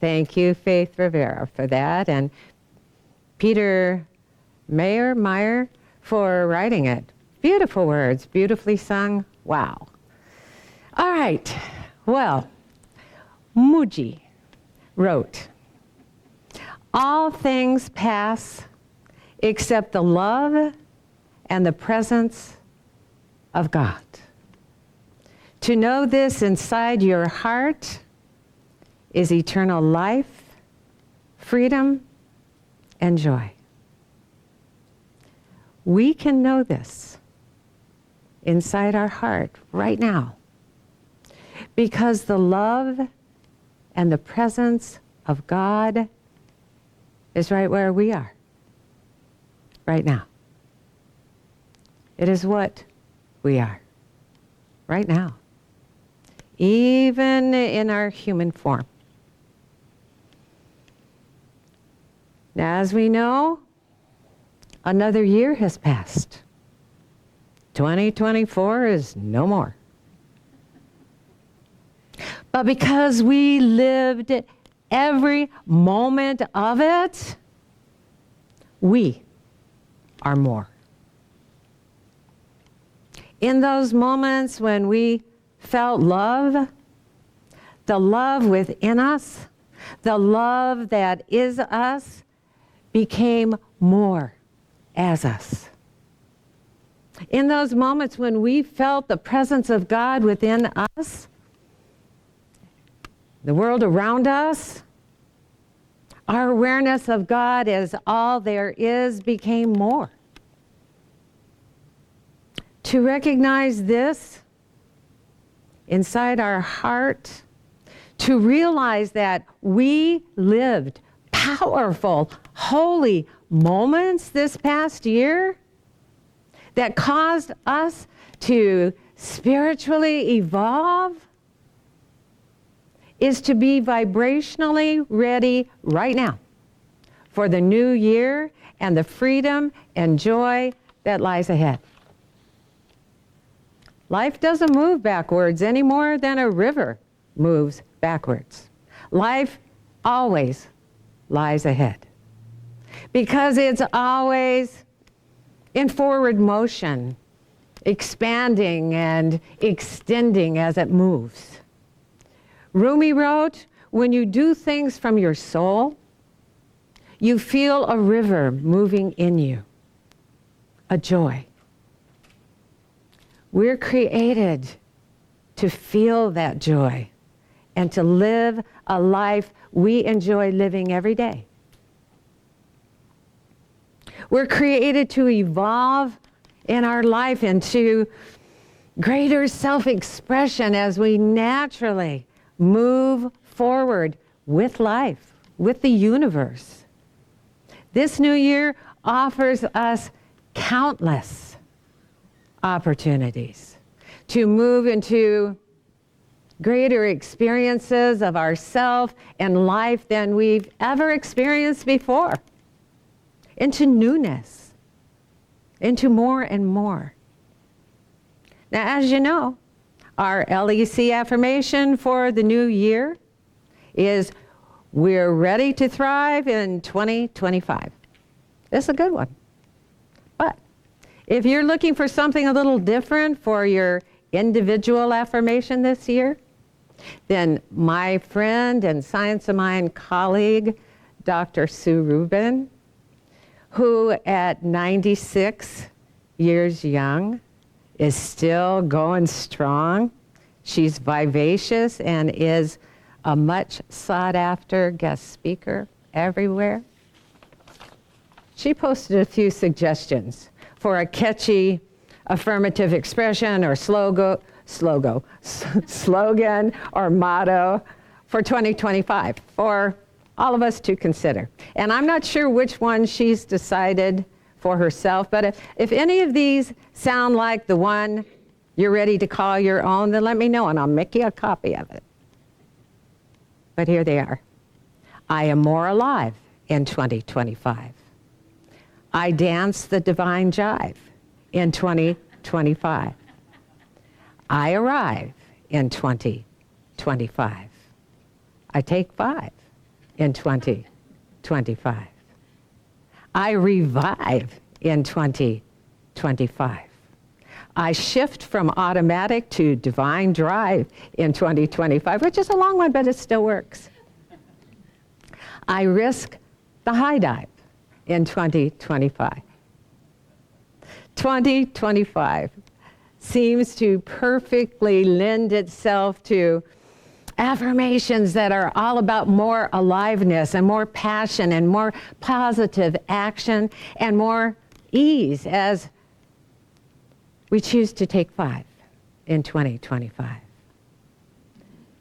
Thank you, Faith Rivera, for that, and Peter Meyer for writing it. Beautiful words, beautifully sung. Wow. All right. Well, Muji wrote, "All things pass except the love and the presence of God. To know this inside your heart is eternal life, freedom, and joy." We can know this inside our heart right now because the love and the presence of God is right where we are right now. It is what we are right now, even in our human form. Now, as we know, another year has passed. 2024 is no more. But because we lived every moment of it, we are more. In those moments when we felt love, the love within us, the love that is us, became more as us. In those moments when we felt the presence of God within us, the world around us, our awareness of God as all there is became more. To recognize this inside our heart, to realize that we lived powerful, holy moments this past year that caused us to spiritually evolve, is to be vibrationally ready right now for the new year and the freedom and joy that lies ahead. Life doesn't move backwards any more than a river moves backwards. Life always lies ahead because it's always in forward motion, expanding and extending as it moves. Rumi wrote, "When you do things from your soul, you feel a river moving in you, a joy." We're created to feel that joy and to live a life we enjoy living every day. We're created to evolve in our life into greater self-expression as we naturally move forward with life, with the universe. This new year offers us countless opportunities to move into greater experiences of ourself and life than we've ever experienced before, into newness, into more and more. Now, as you know, our LEC affirmation for the new year is, "We're ready to thrive in 2025. It's a good one. But if you're looking for something a little different for your individual affirmation this year, then my friend and Science of Mind colleague, Dr. Sue Rubin, who at 96 years young is still going strong. She's vivacious and is a much sought after guest speaker everywhere. She posted a few suggestions for a catchy affirmative expression or slogan or motto for 2025 for all of us to consider. And I'm not sure which one she's decided for herself, but if any of these sound like the one you're ready to call your own, then let me know and I'll make you a copy of it. But here they are. I am more alive in 2025. I dance the divine jive in 2025. I arrive in 2025. I take 5 in 2025. I revive in 2025. I shift from automatic to divine drive in 2025, which is a long one, but it still works. I risk the high dive in 2025. 2025 seems to perfectly lend itself to affirmations that are all about more aliveness and more passion and more positive action and more ease as we choose to take 5 in 2025.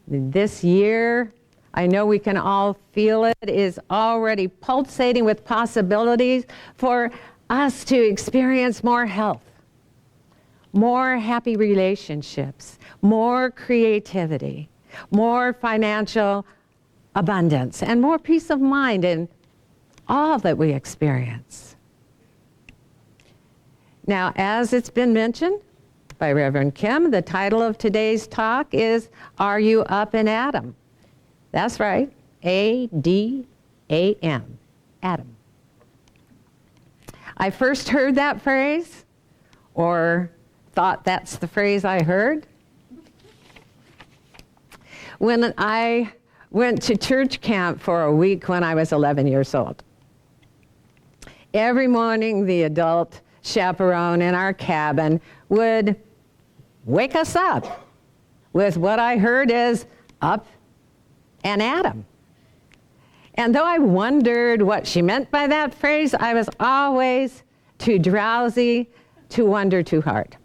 This year, I know we can all feel it, is already pulsating with possibilities for us to experience more health, more happy relationships, more creativity, more financial abundance, and more peace of mind in all that we experience. Now, as it's been mentioned by Reverend Kim, the title of today's talk is, Are You Up and Adam? That's right, A-D-A-M, Adam. I first heard that phrase, or thought that's the phrase I heard, when I went to church camp for a week when I was 11 years old. Every morning, the adult chaperone in our cabin would wake us up with what I heard as up and Adam. And though I wondered what she meant by that phrase, I was always too drowsy to wonder too hard.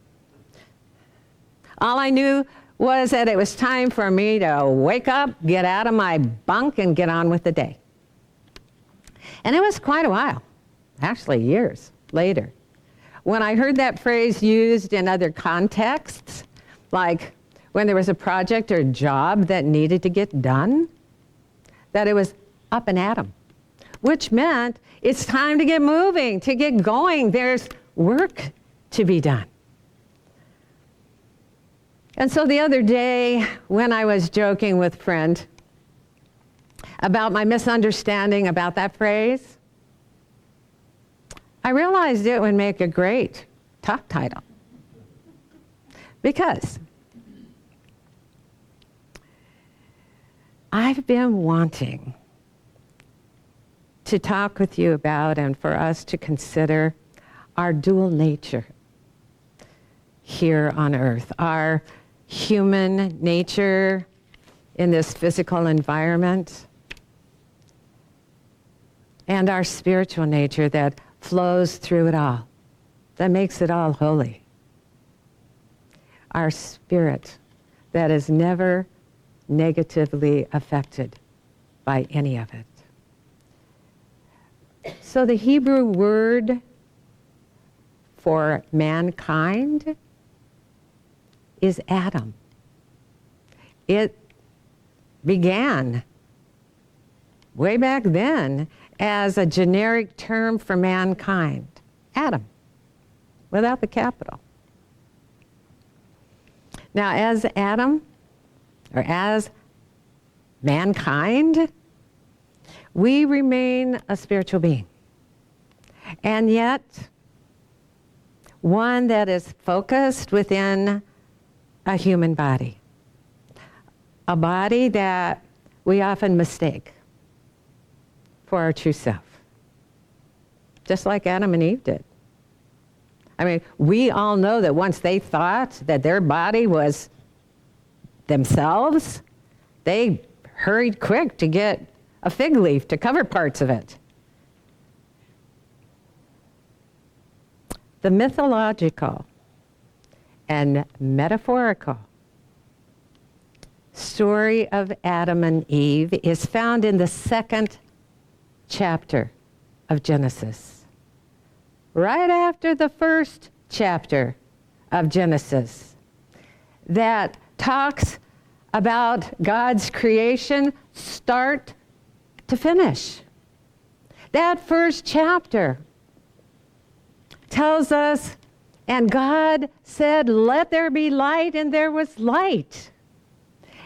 All I knew was that it was time for me to wake up, get out of my bunk, and get on with the day. And it was quite a while, actually years later, when I heard that phrase used in other contexts, like when there was a project or job that needed to get done, that it was up and at 'em, which meant it's time to get moving, to get going. There's work to be done. And so the other day, when I was joking with a friend about my misunderstanding about that phrase, I realized it would make a great talk title. Because I've been wanting to talk with you about and for us to consider our dual nature here on earth, our human nature in this physical environment, and our spiritual nature that flows through it all, that makes it all holy. Our spirit that is never negatively affected by any of it. So the Hebrew word for mankind is Adam. It began way back then as a generic term for mankind, Adam, without the capital. Now, as Adam, or as mankind, we remain a spiritual being, and yet one that is focused within a human body, a body that we often mistake for our true self, just like Adam and Eve did. I mean, we all know that once they thought that their body was themselves, they hurried quick to get a fig leaf to cover parts of it. The mythological and metaphorical story of Adam and Eve is found in the 2nd chapter of Genesis, right after the 1st chapter of Genesis, that talks about God's creation start to finish. That 1st chapter tells us, and God said, "Let there be light," and there was light.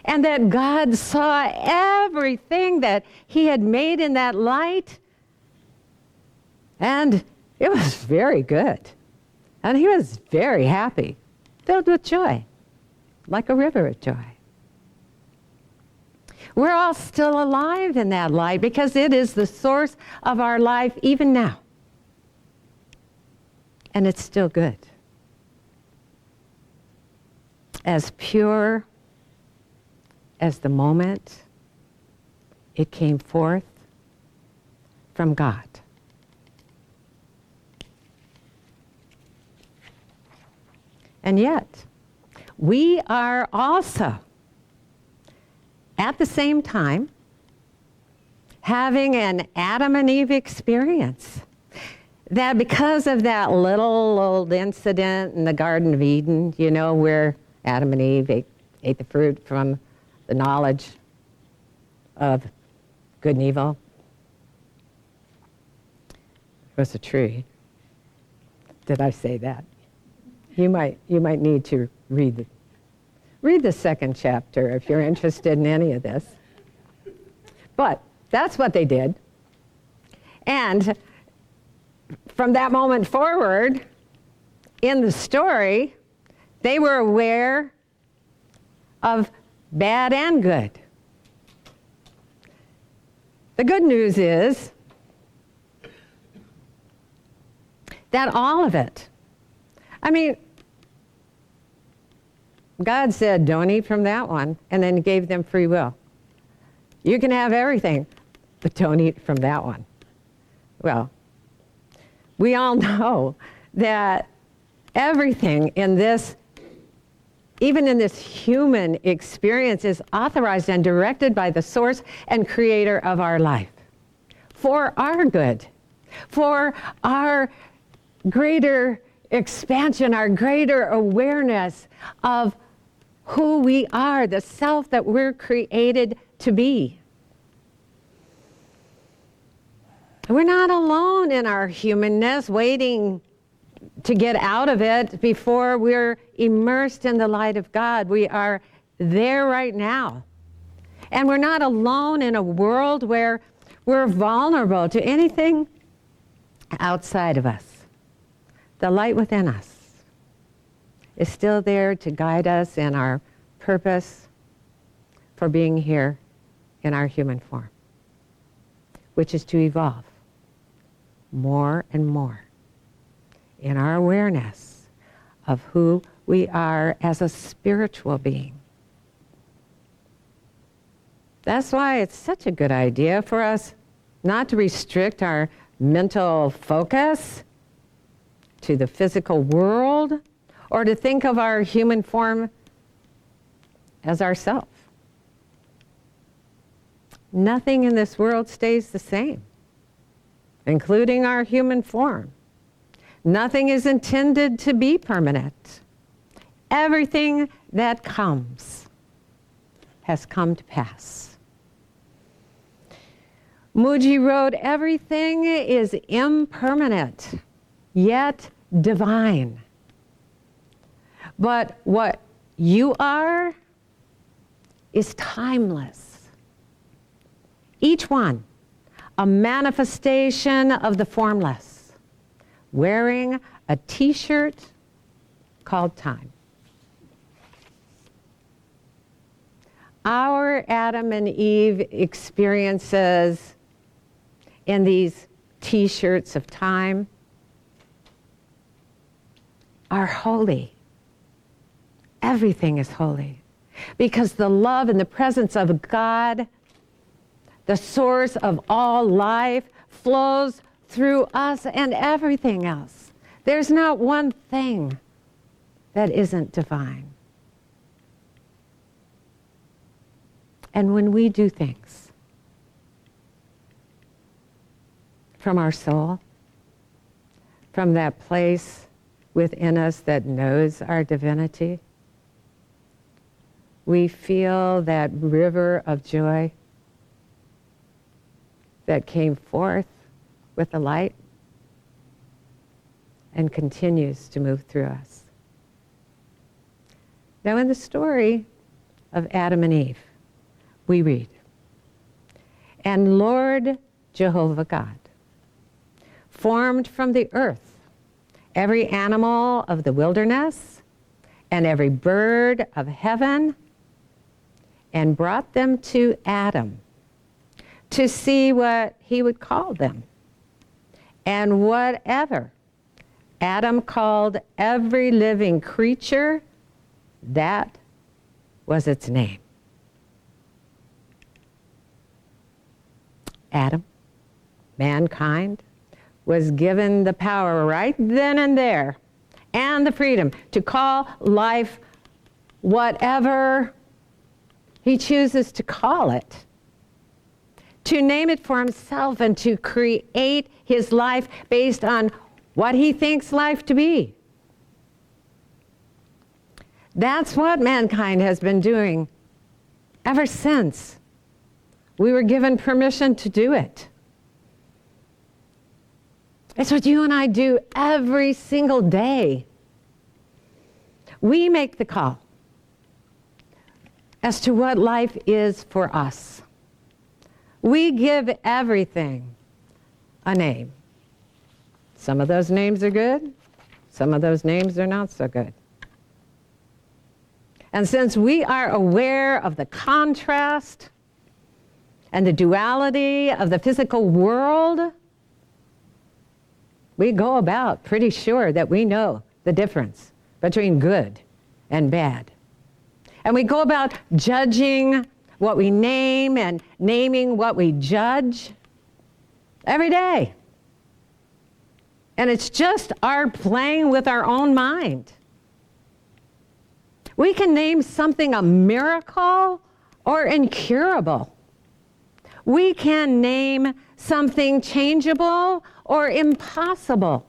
and that God saw everything that he had made in that light, and it was very good. And he was very happy, filled with joy, like a river of joy. We're all still alive in that light because it is the source of our life even now. And it's still good. As pure as the moment it came forth from God. And yet, we are also, at the same time, having an Adam and Eve experience. That because of that little old incident in the Garden of Eden, you know, where Adam and Eve ate the fruit from the knowledge of good and evil. It was a tree. Did I say that? You might need to read the second chapter if you're interested in any of this. But that's what they did. And from that moment forward, in the story, they were aware of bad and good. The good news is that all of it, I mean, God said, don't eat from that one, and then gave them free will. You can have everything, but don't eat from that one. Well, we all know that everything in this, even in this human experience, is authorized and directed by the source and creator of our life. For our good, for our greater expansion, our greater awareness of who we are, the self that we're created to be. We're not alone in our humanness, waiting to get out of it before we're immersed in the light of God. We are there right now. And we're not alone in a world where we're vulnerable to anything outside of us. The light within us is still there to guide us in our purpose for being here in our human form, which is to evolve more and more in our awareness of who we are as a spiritual being. That's why it's such a good idea for us not to restrict our mental focus to the physical world, or to think of our human form as ourself. Nothing in this world stays the same, including our human form. Nothing is intended to be permanent. Everything that comes has come to pass. Muji wrote, everything is impermanent, yet divine. But what you are is timeless. Each one a manifestation of the formless, wearing a t-shirt called time. Our Adam and Eve experiences in these t-shirts of time are holy. Everything is holy because the love and the presence of God, the source of all life, flows through us and everything else. There's not one thing that isn't divine. And when we do things from our soul, from that place within us that knows our divinity, we feel that river of joy that came forth with the light and continues to move through us. Now in the story, of Adam and Eve, we read, "And Lord Jehovah God formed from the earth every animal of the wilderness and every bird of heaven and brought them to Adam to see what he would call them. And whatever Adam called every living creature, that was its name." Adam, mankind, was given the power right then and there and the freedom to call life whatever he chooses to call it, to name it for himself and to create his life based on what he thinks life to be. That's what mankind has been doing ever since we were given permission to do it. It's what you and I do every single day. We make the call as to what life is for us. We give everything a name. Some of those names are good, some of those names are not so good. And since we are aware of the contrast and the duality of the physical world, we go about pretty sure that we know the difference between good and bad. And we go about judging what we name and naming what we judge every day. And it's just our playing with our own mind. We can name something a miracle or incurable. We can name something changeable or impossible.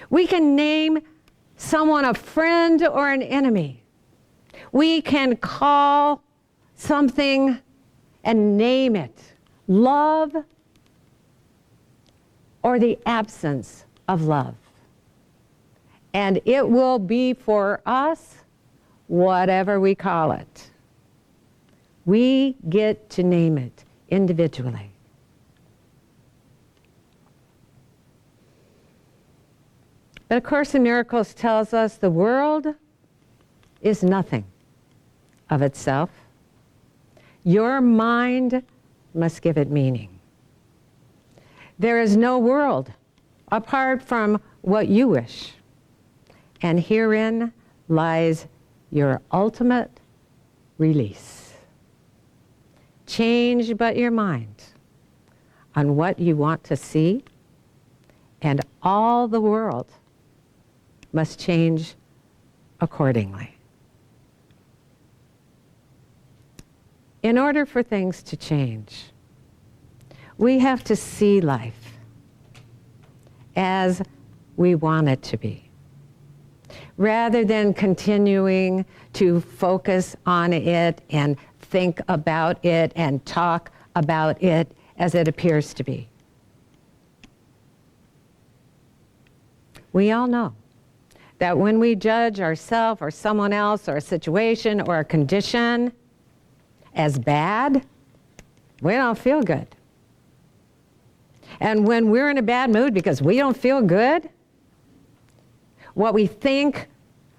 We can name someone a friend or an enemy. We can call something and name it love or the absence of love. And it will be for us whatever we call it. We get to name it individually. But A Course in Miracles tells us the world is nothing of itself. Your mind must give it meaning. There is no world apart from what you wish, and herein lies your ultimate release. Change but your mind on what you want to see, and all the world must change accordingly. In order for things to change, we have to see life as we want it to be, rather than continuing to focus on it and think about it and talk about it as it appears to be. We all know that when we judge ourselves or someone else or a situation or a condition as bad, we don't feel good. And when we're in a bad mood because we don't feel good, what we think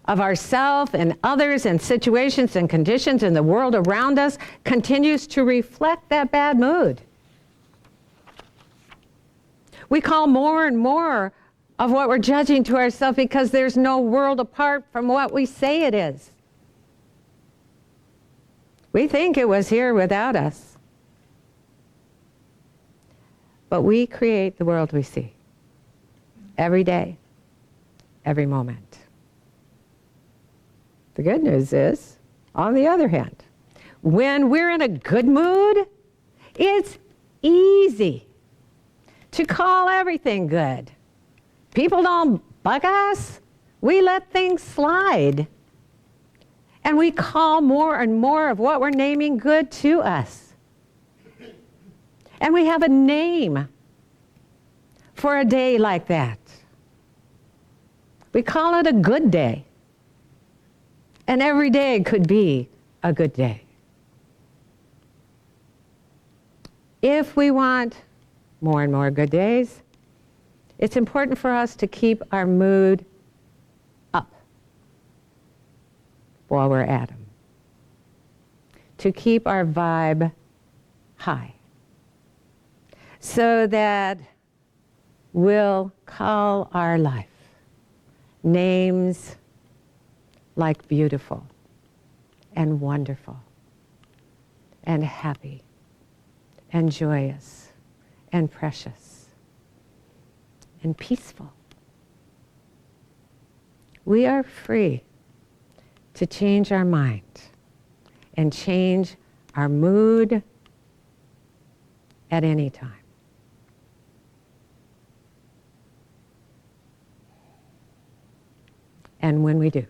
of ourselves and others and situations and conditions in the world around us continues to reflect that bad mood. We call more and more of what we're judging to ourselves because there's no world apart from what we say it is. We think it was here without us. But we create the world we see every day, every moment. The good news is, on the other hand, when we're in a good mood, it's easy to call everything good. People don't bug us. We let things slide. And we call more and more of what we're naming good to us. And we have a name for a day like that. We call it a good day. And every day could be a good day. If we want more and more good days, it's important for us to keep our mood up while we're at them, to keep our vibe high, so that we'll call our life names like beautiful and wonderful and happy and joyous and precious and peaceful. We are free to change our mind and change our mood at any time. And when we do,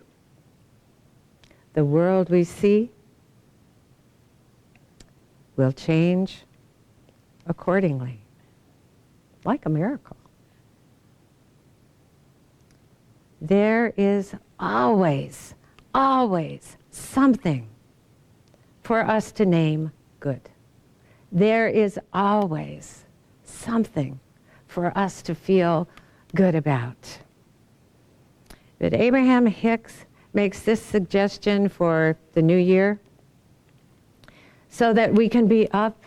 the world we see will change accordingly, like a miracle. There is always, always something for us to name good. There is always something for us to feel good about. But Abraham Hicks makes this suggestion for the new year so that we can be up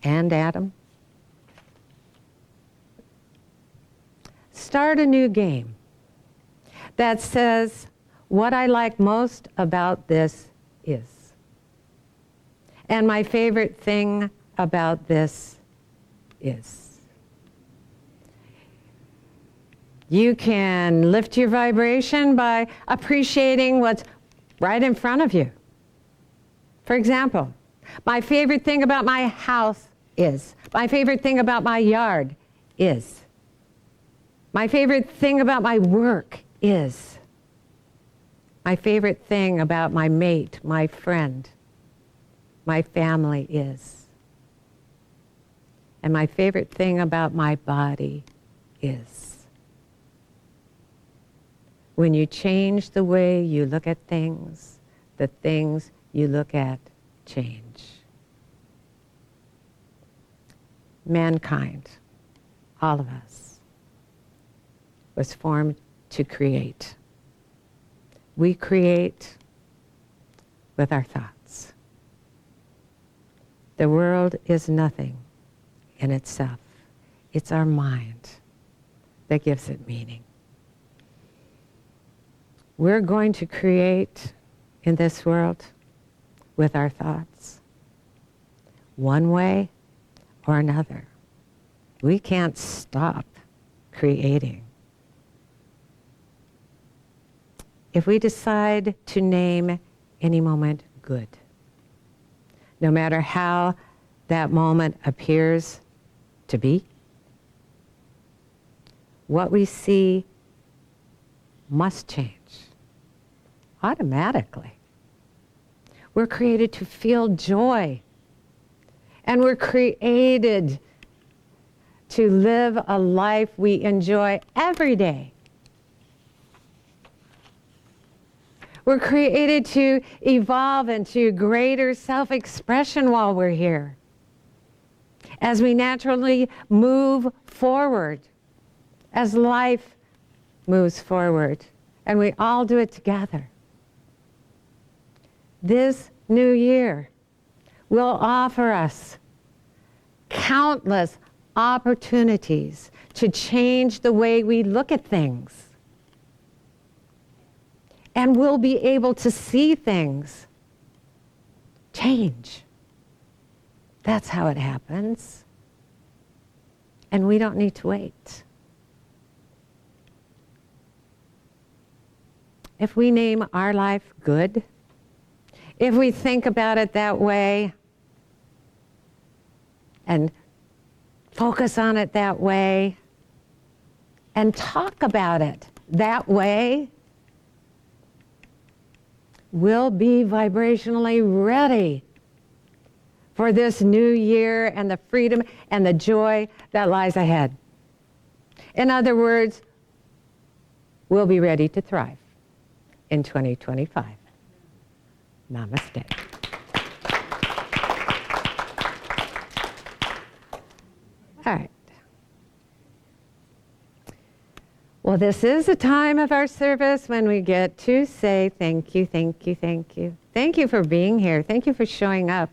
and at 'em. Start a new game that says, what I like most about this is. And my favorite thing about this is. You can lift your vibration by appreciating what's right in front of you. For example, my favorite thing about my house is. My favorite thing about my yard is. My favorite thing about my work is. My favorite thing about my mate, my friend, my family is. And my favorite thing about my body is. When you change the way you look at things, the things you look at change. Mankind, all of us, was formed to create. We create with our thoughts. The world is nothing in itself. It's our mind that gives it meaning. We're going to create in this world with our thoughts, one way or another. We can't stop creating. If we decide to name any moment good, no matter how that moment appears to be, what we see must change automatically. We're created to feel joy, and we're created to live a life we enjoy every day. We're created to evolve into greater self-expression while we're here, as we naturally move forward, as life moves forward, and we all do it together. This new year will offer us countless opportunities to change the way we look at things. And we'll be able to see things change. That's how it happens. And we don't need to wait. If we name our life good, if we think about it that way and focus on it that way and talk about it that way, we'll be vibrationally ready for this new year and the freedom and the joy that lies ahead. In other words, we'll be ready to thrive in 2025. Namaste. All right. Well, this is a time of our service when we get to say thank you, thank you, thank you. Thank you for being here. Thank you for showing up.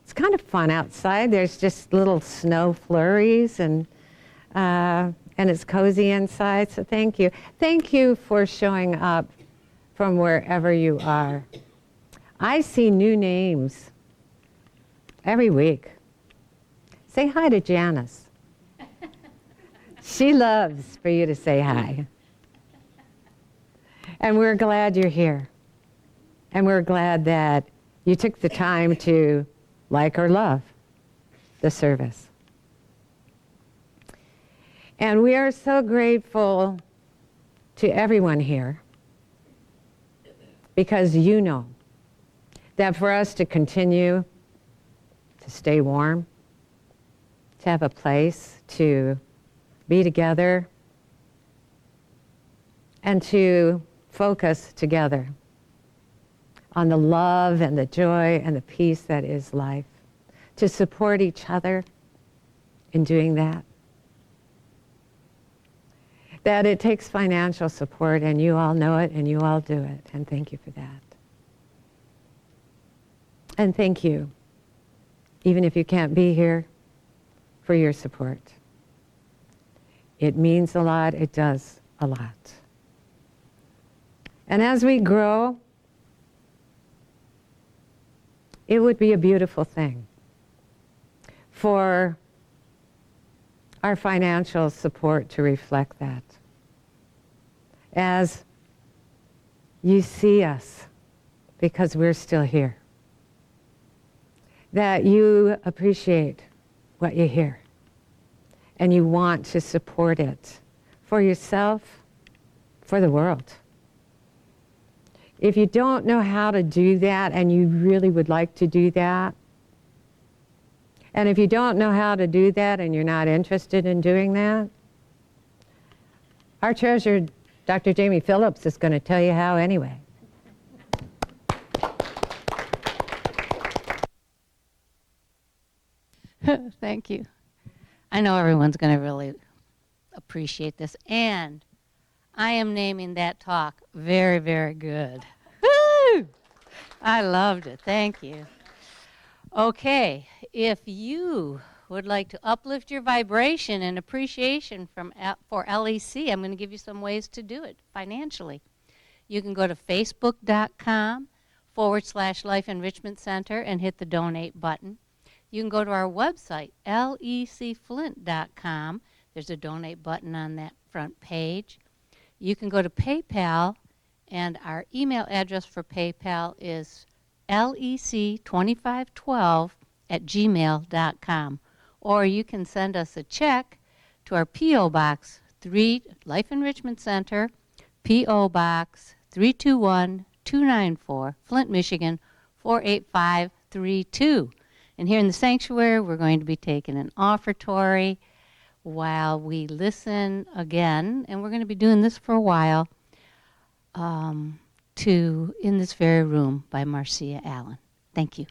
It's kind of fun outside. There's just little snow flurries and it's cozy inside, so thank you. Thank you for showing up from wherever you are. I see new names every week. Say hi to Janice. She loves for you to say hi. And we're glad you're here. And we're glad that you took the time to like or love the service. And we are so grateful to everyone here because you know that for us to continue to stay warm, to have a place to be together, and to focus together on the love and the joy and the peace that is life, to support each other in doing that. That it takes financial support, and you all know it, and you all do it, and thank you for that. And thank you, even if you can't be here, for your support. It means a lot, it does a lot. And as we grow, it would be a beautiful thing for our financial support to reflect that. As you see us, because we're still here, that you appreciate what you hear and you want to support it for yourself, for the world. If you don't know how to do that and you really would like to do that, and if you don't know how to do that and you're not interested in doing that, our treasurer, Dr. Jamie Phillips, is going to tell you how anyway. Thank you. I know everyone's going to really appreciate this, and I am naming that talk very, very good. Woo! I loved it. Thank you. Okay, if you would like to uplift your vibration and appreciation for LEC, I'm going to give you some ways to do it financially. You can go to facebook.com/Life Enrichment Center and hit the donate button. You can go to our website, lecflint.com. There's a donate button on that front page. You can go to PayPal, and our email address for PayPal is lec2512@gmail.com. Or you can send us a check to our P.O. Box 3, Life Enrichment Center, P.O. Box 321294, Flint, Michigan 48532. And here in the sanctuary, we're going to be taking an offertory while we listen again, and we're going to be doing this for a while, to In This Very Room by Marcia Allen. Thank you.